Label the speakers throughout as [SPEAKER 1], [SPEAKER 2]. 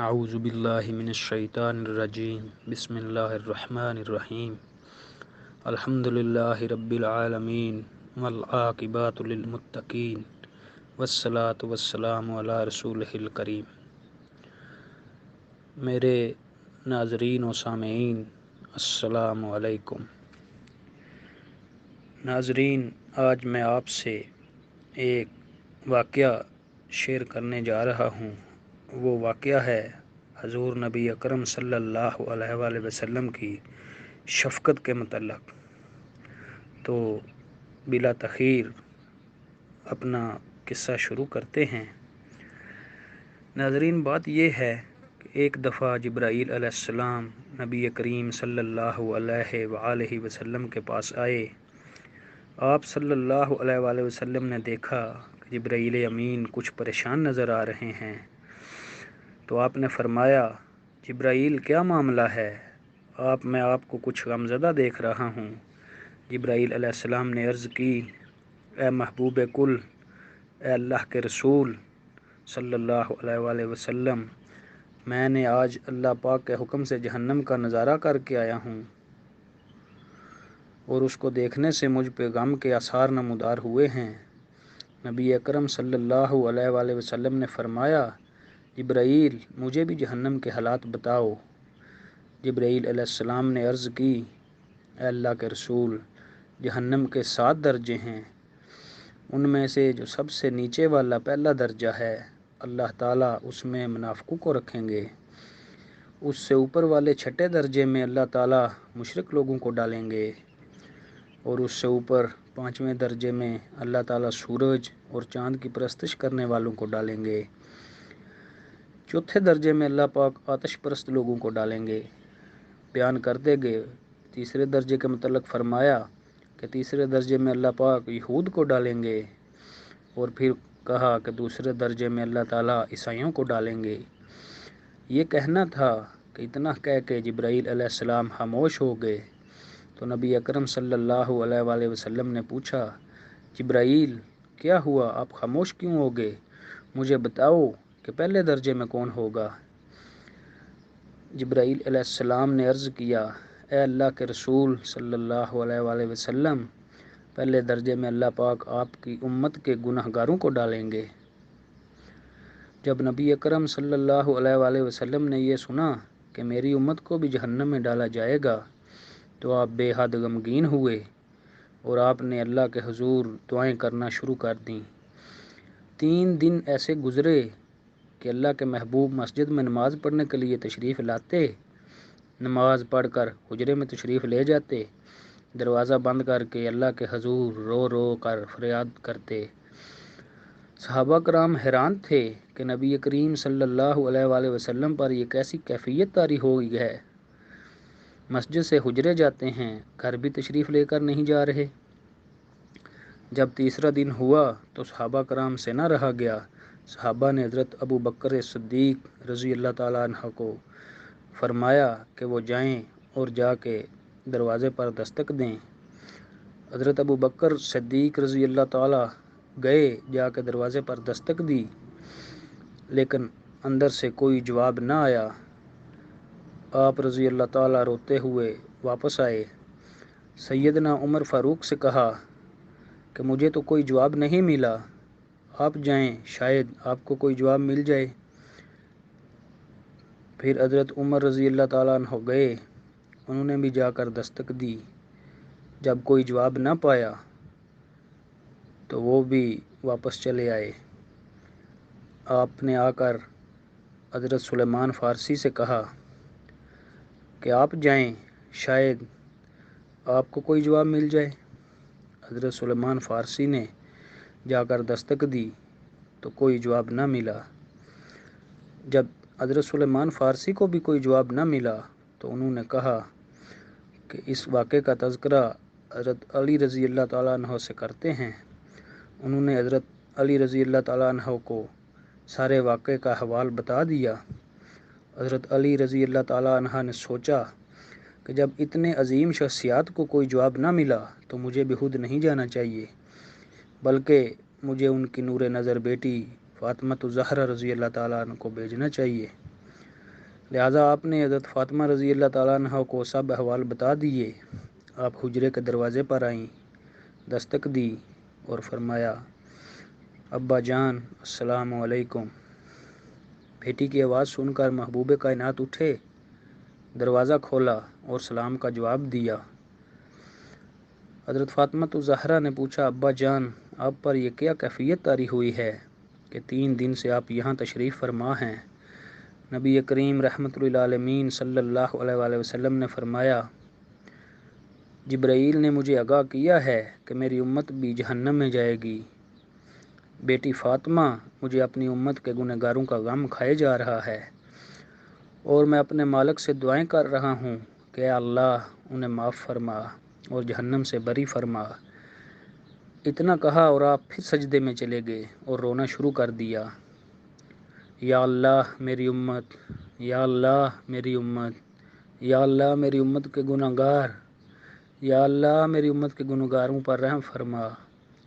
[SPEAKER 1] اعوذ باللہ من الشیطان الرجیم بسم اللہ الرحمن الرحیم الحمد للہ رب العالمین والعاقبۃ للمتقین والصلاۃ والسلام علی رسولہ الکریم۔ میرے ناظرین و سامعین السلام علیکم۔ ناظرین، آج میں آپ سے ایک واقعہ شیئر کرنے جا رہا ہوں۔ وہ واقعہ ہے حضور نبی اکرم صلی اللہ علیہ وآلہ وسلم کی شفقت کے متعلق۔ تو بلا تاخیر اپنا قصہ شروع کرتے ہیں۔ ناظرین، بات یہ ہے کہ ایک دفعہ جبرائیل علیہ السلام نبی کریم صلی اللہ علیہ وآلہ وسلم کے پاس آئے۔ آپ صلی اللہ علیہ وآلہ وسلم نے دیکھا کہ جبرائیل امین کچھ پریشان نظر آ رہے ہیں، تو آپ نے فرمایا، جبرائیل کیا معاملہ ہے؟ میں آپ کو کچھ غمزدہ دیکھ رہا ہوں۔ جبرائیل علیہ السلام نے عرض کی، اے محبوب کل، اے اللہ کے رسول صلی اللہ علیہ وآلہ وسلم، میں نے آج اللہ پاک کے حکم سے جہنم کا نظارہ کر کے آیا ہوں، اور اس کو دیکھنے سے مجھ پہ غم کے آثار نمودار ہوئے ہیں۔ نبی اکرم صلی اللہ علیہ وآلہ وسلم نے فرمایا، جبرائیل، مجھے بھی جہنم کے حالات بتاؤ۔ جبرائیل علیہ السلام نے عرض کی، اے اللہ کے رسول، جہنم کے 7 درجے ہیں۔ ان میں سے جو سب سے نیچے والا پہلا درجہ ہے، اللہ تعالیٰ اس میں منافقوں کو رکھیں گے۔ اس سے اوپر والے 6 درجے میں اللہ تعالیٰ مشرک لوگوں کو ڈالیں گے، اور اس سے اوپر 5ویں درجے میں اللہ تعالیٰ سورج اور چاند کی پرستش کرنے والوں کو ڈالیں گے۔ 4تھے درجے میں اللہ پاک آتش پرست لوگوں کو ڈالیں گے۔ بیان کرتے گئے، تیسرے درجے کے متعلق فرمایا کہ تیسرے درجے میں اللہ پاک یہود کو ڈالیں گے، اور پھر کہا کہ دوسرے درجے میں اللہ تعالیٰ عیسائیوں کو ڈالیں گے۔ یہ کہنا تھا کہ اتنا کہہ کے جبرائیل علیہ السلام خاموش ہو گئے۔ تو نبی اکرم صلی اللہ علیہ وآلہ وسلم نے پوچھا، جبرائیل کیا ہوا، آپ خاموش کیوں ہو گئے؟ مجھے بتاؤ کہ پہلے درجے میں کون ہوگا؟ جبرائیل علیہ السلام نے عرض کیا، اے اللہ کے رسول صلی اللہ علیہ وآلہ وسلم، پہلے درجے میں اللہ پاک آپ کی امت کے گناہ گاروں کو ڈالیں گے۔ جب نبی اکرم صلی اللہ علیہ وآلہ وسلم نے یہ سنا کہ میری امت کو بھی جہنم میں ڈالا جائے گا، تو آپ بے حد غمگین ہوئے، اور آپ نے اللہ کے حضور دعائیں کرنا شروع کر دیں۔ 3 دن ایسے گزرے کہ اللہ کے محبوب مسجد میں نماز پڑھنے کے لیے تشریف لاتے، نماز پڑھ کر حجرے میں تشریف لے جاتے، دروازہ بند کر کے اللہ کے حضور رو رو کر فریاد کرتے۔ صحابہ کرام حیران تھے کہ نبی کریم صلی اللہ علیہ وآلہ وسلم پر یہ کیسی کیفیت طاری ہوئی ہے، مسجد سے حجرے جاتے ہیں، گھر بھی تشریف لے کر نہیں جا رہے۔ جب تیسرا دن ہوا تو صحابہ کرام سے نہ رہا گیا۔ صحابہ نے حضرت ابو بکر صدیق رضی اللہ تعالیٰ عنہ کو فرمایا کہ وہ جائیں اور جا کے دروازے پر دستک دیں۔ حضرت ابو بکر صدیق رضی اللہ تعالیٰ گئے، جا کے دروازے پر دستک دی، لیکن اندر سے کوئی جواب نہ آیا۔ آپ رضی اللہ تعالیٰ روتے ہوئے واپس آئے۔ سیدنا عمر فاروق سے کہا کہ مجھے تو کوئی جواب نہیں ملا، آپ جائیں، شاید آپ کو کوئی جواب مل جائے۔ پھر حضرت عمر رضی اللہ تعالیٰ عنہ گئے، انہوں نے بھی جا کر دستک دی۔ جب کوئی جواب نہ پایا تو وہ بھی واپس چلے آئے۔ آپ نے آ کر حضرت سلیمان فارسی سے کہا کہ آپ جائیں، شاید آپ کو کوئی جواب مل جائے۔ حضرت سلیمان فارسی نے جا کر دستک دی تو کوئی جواب نہ ملا۔ جب حضرت سلیمان فارسی کو بھی کوئی جواب نہ ملا تو انہوں نے کہا کہ اس واقعے کا تذکرہ حضرت علی رضی اللہ تعالیٰ عنہ سے کرتے ہیں۔ انہوں نے حضرت علی رضی اللہ تعالیٰ عنہ کو سارے واقعے کا حوال بتا دیا۔ حضرت علی رضی اللہ تعالیٰ عنہ نے سوچا کہ جب اتنے عظیم شخصیات کو کوئی جواب نہ ملا تو مجھے بھی خود نہیں جانا چاہیے، بلکہ مجھے ان کی نور نظر بیٹی فاطمہ الزہرا رضی اللہ تعالیٰ عنہ کو بھیجنا چاہیے۔ لہٰذا آپ نے حضرت فاطمہ رضی اللہ تعالیٰ عنہ کو سب احوال بتا دیے۔ آپ حجرے کے دروازے پر آئیں، دستک دی اور فرمایا، ابا جان السلام علیکم۔ بیٹی کی آواز سن کر محبوب کائنات اٹھے، دروازہ کھولا اور سلام کا جواب دیا۔ حضرت فاطمہ الزہرا نے پوچھا، ابا جان آپ پر یہ کیا کیفیت طاری ہوئی ہے کہ 3 دن سے آپ یہاں تشریف فرما ہیں؟ نبی کریم رحمۃ للعالمین صلی اللہ علیہ وآلہ وسلم نے فرمایا، جبرائیل نے مجھے آگاہ کیا ہے کہ میری امت بھی جہنم میں جائے گی۔ بیٹی فاطمہ مجھے اپنی امت کے گنہگاروں کا غم کھائے جا رہا ہے، اور میں اپنے مالک سے دعائیں کر رہا ہوں کہ اے اللہ انہیں معاف فرما اور جہنم سے بری فرما۔ اتنا کہا اور آپ پھر سجدے میں چلے گئے اور رونا شروع کر دیا۔ یا اللہ میری امت، یا اللہ میری امت، یا اللہ میری امت کے گنہگار، یا اللہ میری امت کے گنہگاروں پر رحم فرما،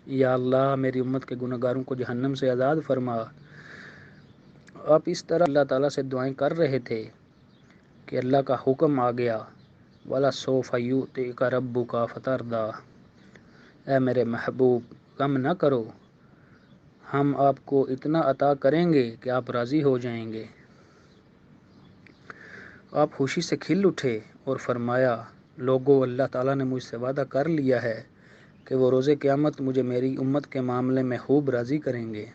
[SPEAKER 1] یا اللہ میری امت کے گنہگاروں کو جہنم سے آزاد فرما۔ آپ اس طرح اللہ تعالیٰ سے دعائیں کر رہے تھے کہ اللہ کا حکم آ گیا، وَلَسَوْفَ يُؤْتِيكَ رَبُّكَ فَتَرْضَىٰ، اے میرے محبوب غم نہ کرو، ہم آپ کو اتنا عطا کریں گے کہ آپ راضی ہو جائیں گے۔ آپ خوشی سے کھل اٹھے اور فرمایا، لوگو اللہ تعالیٰ نے مجھ سے وعدہ کر لیا ہے کہ وہ روز قیامت مجھے میری امت کے معاملے میں خوب راضی کریں گے،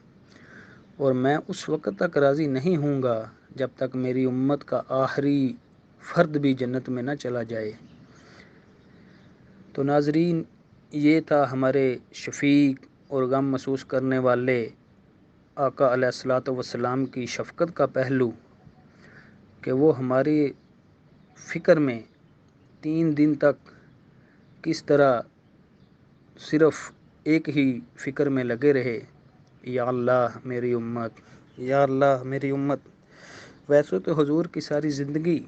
[SPEAKER 1] اور میں اس وقت تک راضی نہیں ہوں گا جب تک میری امت کا آخری فرد بھی جنت میں نہ چلا جائے۔ تو ناظرین، یہ تھا ہمارے شفیق اور غم محسوس کرنے والے آقا علیہ الصلوۃ والسلام کی شفقت کا پہلو، کہ وہ ہماری فکر میں 3 دن تک کس طرح صرف ایک ہی فکر میں لگے رہے، یا اللہ میری امت، یا اللہ میری امت۔ ویسے تو حضور کی ساری زندگی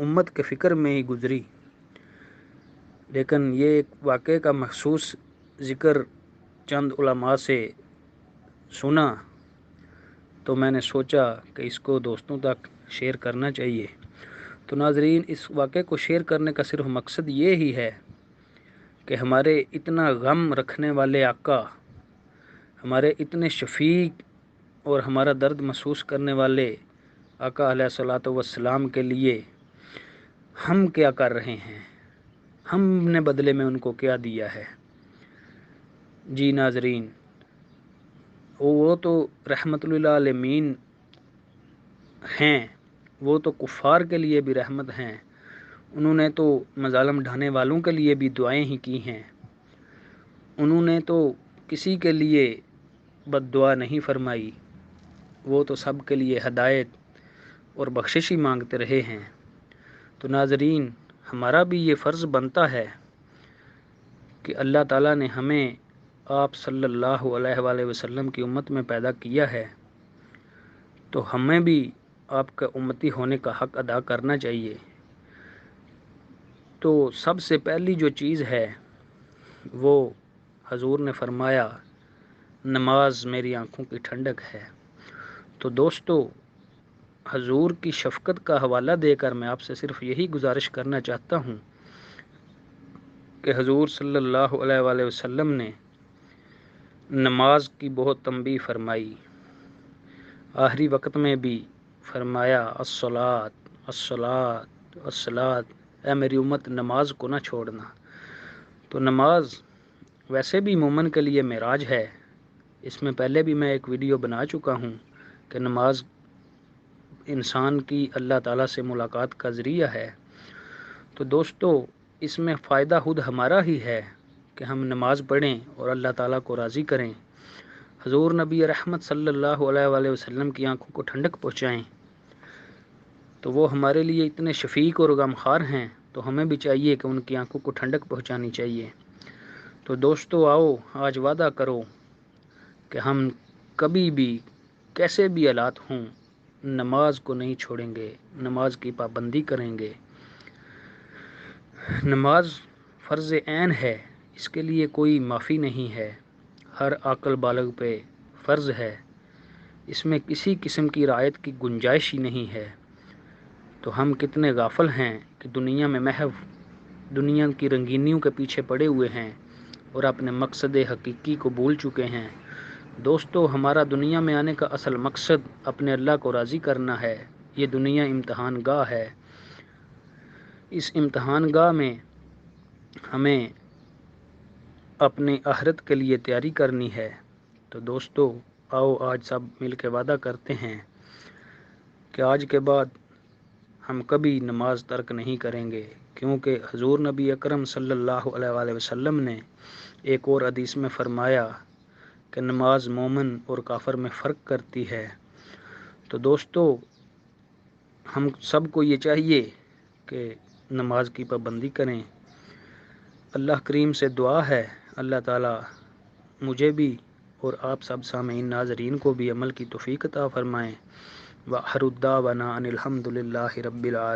[SPEAKER 1] امت کے فکر میں ہی گزری، لیکن یہ ایک واقعے کا مخصوص ذکر چند علماء سے سنا تو میں نے سوچا کہ اس کو دوستوں تک شیئر کرنا چاہیے۔ تو ناظرین، اس واقعے کو شیئر کرنے کا صرف مقصد یہ ہی ہے کہ ہمارے اتنا غم رکھنے والے آقا، ہمارے اتنے شفیق اور ہمارا درد محسوس کرنے والے آقا علیہ الصلوۃ والسلام کے لیے ہم کیا کر رہے ہیں، ہم نے بدلے میں ان کو کیا دیا ہے۔ جی ناظرین، وہ تو رحمت للعالمین ہیں، وہ تو کفار کے لیے بھی رحمت ہیں، انہوں نے تو مظالم ڈھانے والوں کے لیے بھی دعائیں ہی کی ہیں، انہوں نے تو کسی کے لیے بد دعا نہیں فرمائی، وہ تو سب کے لیے ہدایت اور بخشش ہی مانگتے رہے ہیں۔ تو ناظرین، ہمارا بھی یہ فرض بنتا ہے کہ اللہ تعالیٰ نے ہمیں آپ صلی اللہ علیہ وآلہ وسلم کی امت میں پیدا کیا ہے، تو ہمیں بھی آپ کا امتی ہونے کا حق ادا کرنا چاہیے۔ تو سب سے پہلی جو چیز ہے وہ حضور نے فرمایا، نماز میری آنکھوں کی ٹھنڈک ہے۔ تو دوستو، حضور کی شفقت کا حوالہ دے کر میں آپ سے صرف یہی گزارش کرنا چاہتا ہوں کہ حضور صلی اللہ علیہ وآلہ وسلم نے نماز کی بہت تنبیہ فرمائی، آخری وقت میں بھی فرمایا، الصلاۃ الصلاۃ الصلاۃ، اے میری امت نماز کو نہ چھوڑنا۔ تو نماز ویسے بھی مومن کے لیے معراج ہے، اس میں پہلے بھی میں ایک ویڈیو بنا چکا ہوں کہ نماز انسان کی اللہ تعالیٰ سے ملاقات کا ذریعہ ہے۔ تو دوستو، اس میں فائدہ خود ہمارا ہی ہے کہ ہم نماز پڑھیں اور اللہ تعالیٰ کو راضی کریں، حضور نبی رحمت صلی اللہ علیہ وآلہ وسلم کی آنکھوں کو ٹھنڈک پہنچائیں۔ تو وہ ہمارے لیے اتنے شفیق اور غمخوار ہیں، تو ہمیں بھی چاہیے کہ ان کی آنکھوں کو ٹھنڈک پہنچانی چاہیے۔ تو دوستو آؤ، آج وعدہ کرو کہ ہم کبھی بھی کیسے بھی حالات ہوں نماز کو نہیں چھوڑیں گے، نماز کی پابندی کریں گے۔ نماز فرض عین ہے، اس کے لیے کوئی معافی نہیں ہے، ہر عاقل بالغ پہ فرض ہے، اس میں کسی قسم کی رعایت کی گنجائش ہی نہیں ہے۔ تو ہم کتنے غافل ہیں کہ دنیا میں محو دنیا کی رنگینیوں کے پیچھے پڑے ہوئے ہیں اور اپنے مقصد حقیقی کو بھول چکے ہیں۔ دوستو، ہمارا دنیا میں آنے کا اصل مقصد اپنے اللہ کو راضی کرنا ہے۔ یہ دنیا امتحان گاہ ہے۔ اس امتحان گاہ میں ہمیں اپنی آخرت کے لیے تیاری کرنی ہے۔ تو دوستو، آؤ آج سب مل کے وعدہ کرتے ہیں کہ آج کے بعد ہم کبھی نماز ترک نہیں کریں گے، کیونکہ حضور نبی اکرم صلی اللہ علیہ وآلہ وسلم نے ایک اور حدیث میں فرمایا کہ نماز مومن اور کافر میں فرق کرتی ہے۔ تو دوستو، ہم سب کو یہ چاہیے کہ نماز کی پابندی کریں۔ اللہ کریم سے دعا ہے اللہ تعالیٰ مجھے بھی اور آپ سب سامعین ناظرین کو بھی عمل کی توفیق عطا فرمائیں۔ وآخر دعوانا ان الحمد للہ رب العالمین۔